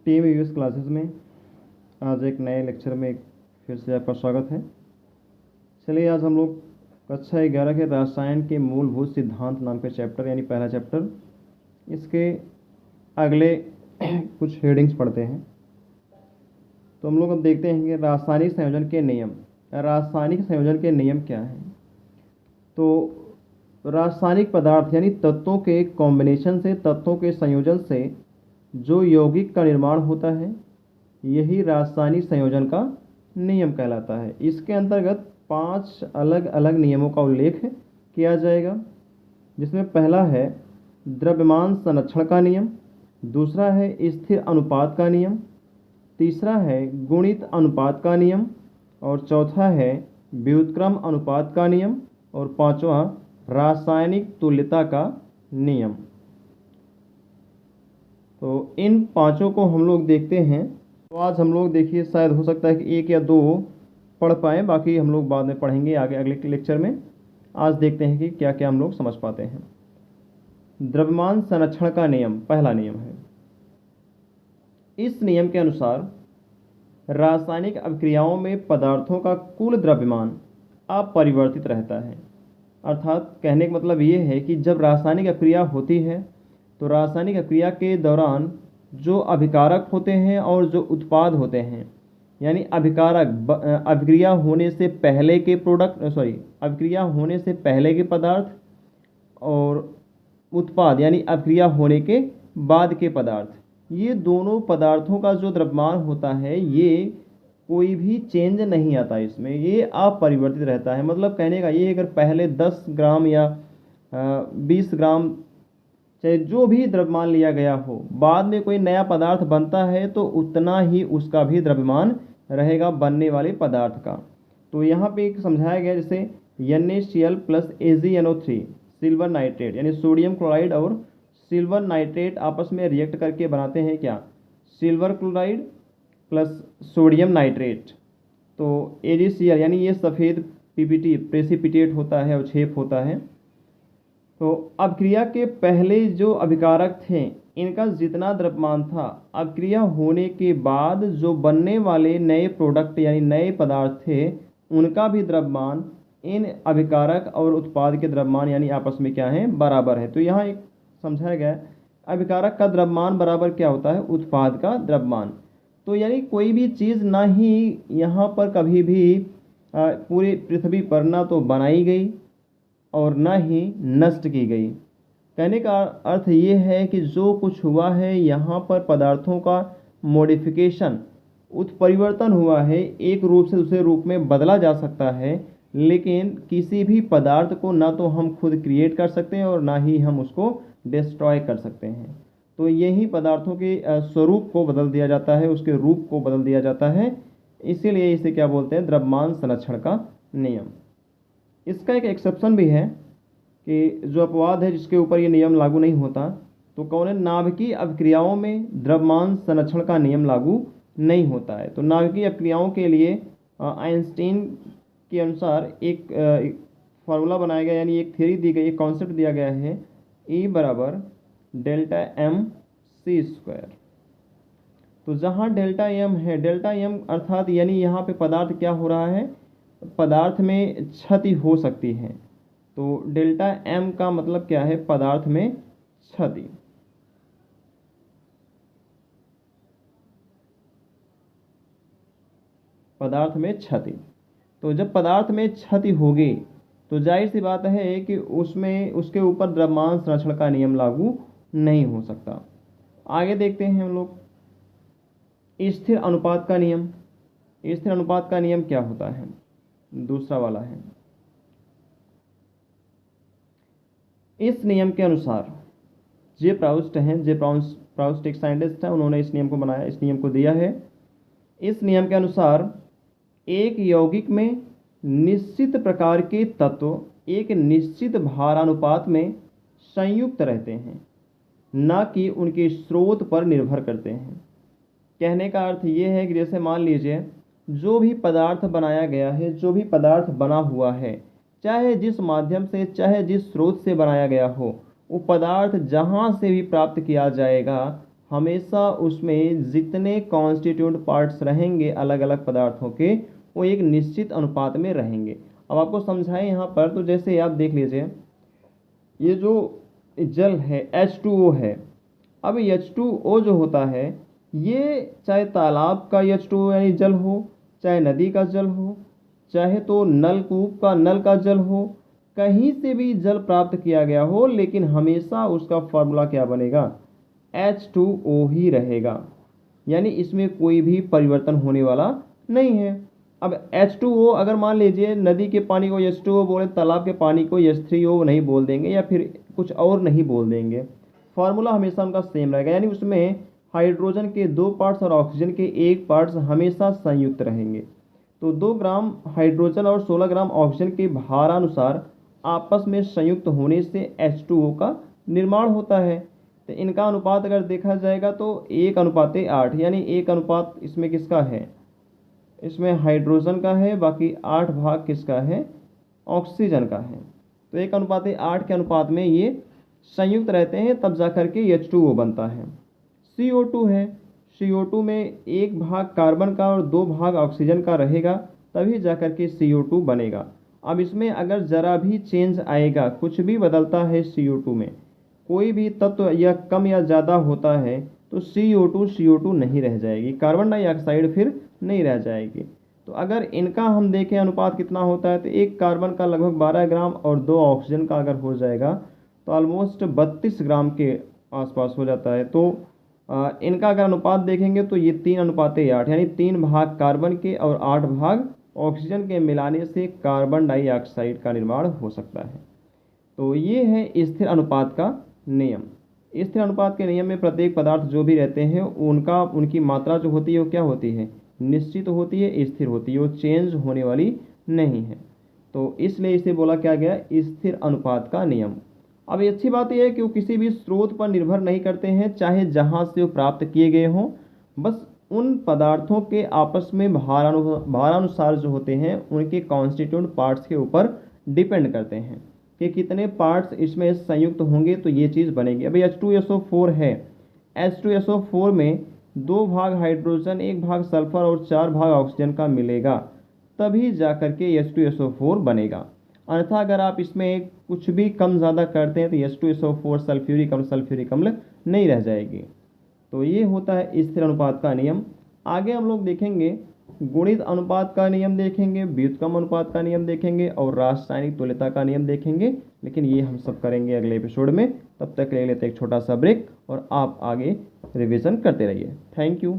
Team US classes में आज एक नए लेक्चर में फिर से आपका स्वागत है। चलिए आज हम लोग कक्षा 11 के रसायन के मूलभूत सिद्धांत नाम के चैप्टर यानी पहला चैप्टर इसके अगले कुछ हेडिंग्स पढ़ते हैं। तो हम लोग अब देखते हैं कि रासायनिक संयोजन के नियम। रासायनिक संयोजन के नियम क्या हैं? तो रासायनिक पदार्थ यानी तत्वों के कॉम्बिनेशन से, तत्वों के संयोजन से जो यौगिक का निर्माण होता है यही रासायनिक संयोजन का नियम कहलाता है। इसके अंतर्गत 5 अलग अलग नियमों का उल्लेख किया जाएगा, जिसमें पहला है द्रव्यमान संरक्षण का नियम, दूसरा है स्थिर अनुपात का नियम, तीसरा है गुणित अनुपात का नियम, और चौथा है व्युत्क्रम अनुपात का नियम, और पांचवा रासायनिक तुल्यता का नियम। तो इन पांचों को हम लोग देखते हैं। तो आज हम लोग देखिए शायद हो सकता है कि 1 या 2 पढ़ पाएँ, बाकी हम लोग बाद में पढ़ेंगे आगे अगले लेक्चर में। आज देखते हैं कि क्या क्या हम लोग समझ पाते हैं। द्रव्यमान संरक्षण का नियम पहला नियम है। इस नियम के अनुसार रासायनिक अभिक्रियाओं में पदार्थों का कुल द्रव्यमान अपरिवर्तित रहता है। अर्थात कहने का मतलब ये है कि जब रासायनिक अभिक्रिया होती है तो रासायनिक अभिक्रिया के दौरान जो अभिकारक होते हैं और जो उत्पाद होते हैं, यानी अभिकारक अभिक्रिया होने से पहले के अभिक्रिया होने से पहले के पदार्थ, और उत्पाद यानी अभिक्रिया होने के बाद के पदार्थ, ये दोनों पदार्थों का जो द्रव्यमान होता है ये कोई भी चेंज नहीं आता इसमें, ये अपरिवर्तित रहता है। मतलब कहने का ये अगर पहले 10 ग्राम या 20 ग्राम चाहे जो भी द्रव्यमान लिया गया हो, बाद में कोई नया पदार्थ बनता है तो उतना ही उसका भी द्रव्यमान रहेगा बनने वाले पदार्थ का। तो यहाँ पे एक समझाया गया, जैसे NaCl plus AgNO3 silver nitrate यानी सोडियम क्लोराइड और सिल्वर नाइट्रेट आपस में रिएक्ट करके बनाते हैं क्या? Silver chloride plus sodium nitrate. तो AgCl यानी ये सफ़ेद PPT प्रेसिपिटेट होता है और छेप होता है। तो अभिक्रिया के पहले जो अभिकारक थे इनका जितना द्रव्यमान था, अभिक्रिया होने के बाद जो बनने वाले नए प्रोडक्ट यानी नए पदार्थ थे उनका भी द्रव्यमान इन अभिकारक और उत्पाद के द्रव्यमान यानी आपस में क्या है? बराबर है। तो यहाँ एक समझाया गया अभिकारक का द्रव्यमान बराबर क्या होता है? उत्पाद का द्रव्यमान। तो यानी कोई भी चीज़ ना ही यहाँ पर कभी भी पूरी पृथ्वी पर ना तो बनाई गई और न ही नष्ट की गई। कहने का अर्थ ये है कि जो कुछ हुआ है यहाँ पर पदार्थों का मॉडिफिकेशन, उत्परिवर्तन हुआ है, एक रूप से दूसरे रूप में बदला जा सकता है, लेकिन किसी भी पदार्थ को ना तो हम खुद क्रिएट कर सकते हैं और ना ही हम उसको डिस्ट्रॉय कर सकते हैं। तो यही पदार्थों के स्वरूप को बदल दिया जाता है, उसके रूप को बदल दिया जाता है। इसीलिए इसे क्या बोलते हैं? द्रव्यमान संरक्षण का नियम। इसका एक एक्सेप्शन भी है कि जो अपवाद है जिसके ऊपर ये नियम लागू नहीं होता, तो कौन है? नाभिकीय अभिक्रियाओं में द्रव्यमान संरक्षण का नियम लागू नहीं होता है। तो नाभिकीय अभिक्रियाओं के लिए आइंस्टीन के अनुसार एक फार्मूला बनाया गया, यानी एक थ्योरी दी गई, एक कॉन्सेप्ट दिया गया है, E बराबर डेल्टा mc²। तो जहाँ डेल्टा m है, डेल्टा m अर्थात यानी यहाँ पे पदार्थ क्या हो रहा है? पदार्थ में क्षति हो सकती है। तो डेल्टा m का मतलब क्या है? पदार्थ में क्षति। पदार्थ में क्षति। तो जब पदार्थ में क्षति होगी तो जाहिर सी बात है कि उसमें उसके ऊपर द्रव्यमान संरक्षण का नियम लागू नहीं हो सकता। आगे देखते हैं हम लोग स्थिर अनुपात का नियम। स्थिर अनुपात का नियम क्या होता है? दूसरा वाला है। इस नियम के अनुसार जे प्राउस्ट हैं, जे प्राउस्ट एक साइंटिस्ट हैं, उन्होंने इस नियम को बनाया, इस नियम को दिया है। इस नियम के अनुसार एक यौगिक में निश्चित प्रकार के तत्व एक निश्चित भारानुपात में संयुक्त रहते हैं, न कि उनके स्रोत पर निर्भर करते हैं। कहने का अर्थ ये है कि जैसे मान लीजिए जो भी पदार्थ बनाया गया है, जो भी पदार्थ बना हुआ है, चाहे जिस माध्यम से, चाहे जिस स्रोत से बनाया गया हो, वो पदार्थ जहाँ से भी प्राप्त किया जाएगा हमेशा उसमें जितने कॉन्स्टिट्यूंट पार्ट्स रहेंगे अलग अलग पदार्थों के, वो एक निश्चित अनुपात में रहेंगे। अब आपको समझाएं यहाँ पर, तो जैसे आप देख लीजिए, ये जो जल है H2O है। अब H2O जो होता है, ये चाहे तालाब का H2O यानी जल हो, चाहे नदी का जल हो, चाहे तो नलकूप का नल का जल हो, कहीं से भी जल प्राप्त किया गया हो, लेकिन हमेशा उसका फॉर्मूला क्या बनेगा, H2O ही रहेगा। यानी इसमें कोई भी परिवर्तन होने वाला नहीं है। अब H2O अगर मान लीजिए नदी के पानी को H2O बोले, तालाब के पानी को H3O नहीं बोल देंगे, या फिर कुछ और नहीं बोल देंगे, फार्मूला हमेशा उनका सेम रहेगा। यानी उसमें हाइड्रोजन के 2 पार्ट्स और ऑक्सीजन के 1 पार्ट्स हमेशा संयुक्त रहेंगे। तो 2 ग्राम हाइड्रोजन और 16 ग्राम ऑक्सीजन के भारानुसार आपस में संयुक्त होने से H2O का निर्माण होता है। तो इनका अनुपात अगर देखा जाएगा तो 1:8, यानी 1 अनुपात इसमें किसका है, इसमें हाइड्रोजन का है, बाकी 8 भाग किसका है, ऑक्सीजन का है। तो 1:8 के अनुपात में ये संयुक्त रहते हैं, तब जाकर के H2O बनता है। CO2 है, CO2 में 1 भाग कार्बन का और 2 भाग ऑक्सीजन का रहेगा, तभी जाकर के CO2 बनेगा। अब इसमें अगर ज़रा भी चेंज आएगा, कुछ भी बदलता है CO2 में, कोई भी तत्व या कम या ज़्यादा होता है, तो CO2 नहीं रह जाएगी, कार्बन डाइऑक्साइड फिर नहीं रह जाएगी। तो अगर इनका हम देखें अनुपात कितना होता है, तो 1 कार्बन का लगभग 12 ग्राम और 2 ऑक्सीजन का अगर हो जाएगा तो ऑलमोस्ट 32 ग्राम के आसपास हो जाता है। तो इनका अगर अनुपात देखेंगे तो ये 3:8, यानी 3 भाग कार्बन के और 8 भाग ऑक्सीजन के मिलाने से कार्बन डाइऑक्साइड का निर्माण हो सकता है। तो ये है स्थिर अनुपात का नियम। स्थिर अनुपात के नियम में प्रत्येक पदार्थ जो भी रहते हैं उनकी मात्रा जो होती है वो क्या होती है, निश्चित होती है, स्थिर होती है, वो चेंज होने वाली नहीं है। तो इसलिए इसे बोला क्या गया, स्थिर अनुपात का नियम। अब ये अच्छी बात यह है कि वो किसी भी स्रोत पर निर्भर नहीं करते हैं, चाहे जहाँ से वो प्राप्त किए गए हों, बस उन पदार्थों के आपस में भारानुसार जो होते हैं उनके कॉन्स्टिट्यूंट पार्ट्स के ऊपर डिपेंड करते हैं कि कितने पार्ट्स इसमें संयुक्त होंगे तो ये चीज़ बनेगी। अभी H2SO4 है, H2SO4 में 2 भाग हाइड्रोजन, 1 भाग सल्फर और 4 भाग ऑक्सीजन का मिलेगा, तभी जाकर के H2SO4 बनेगा। अन्यथा अगर आप इसमें कुछ भी कम ज़्यादा करते हैं तो H2SO4 सल्फ्यूरिक अम्ल नहीं रह जाएगी। तो ये होता है स्थिर अनुपात का नियम। आगे हम लोग देखेंगे गुणित अनुपात का नियम देखेंगे, व्युत्क्रम अनुपात का नियम देखेंगे और रासायनिक तुल्यता का नियम देखेंगे, लेकिन ये हम सब करेंगे अगले एपिसोड में। तब तक ले लेते एक छोटा सा ब्रेक और आप आगे रिवीजन करते रहिए। Thank you.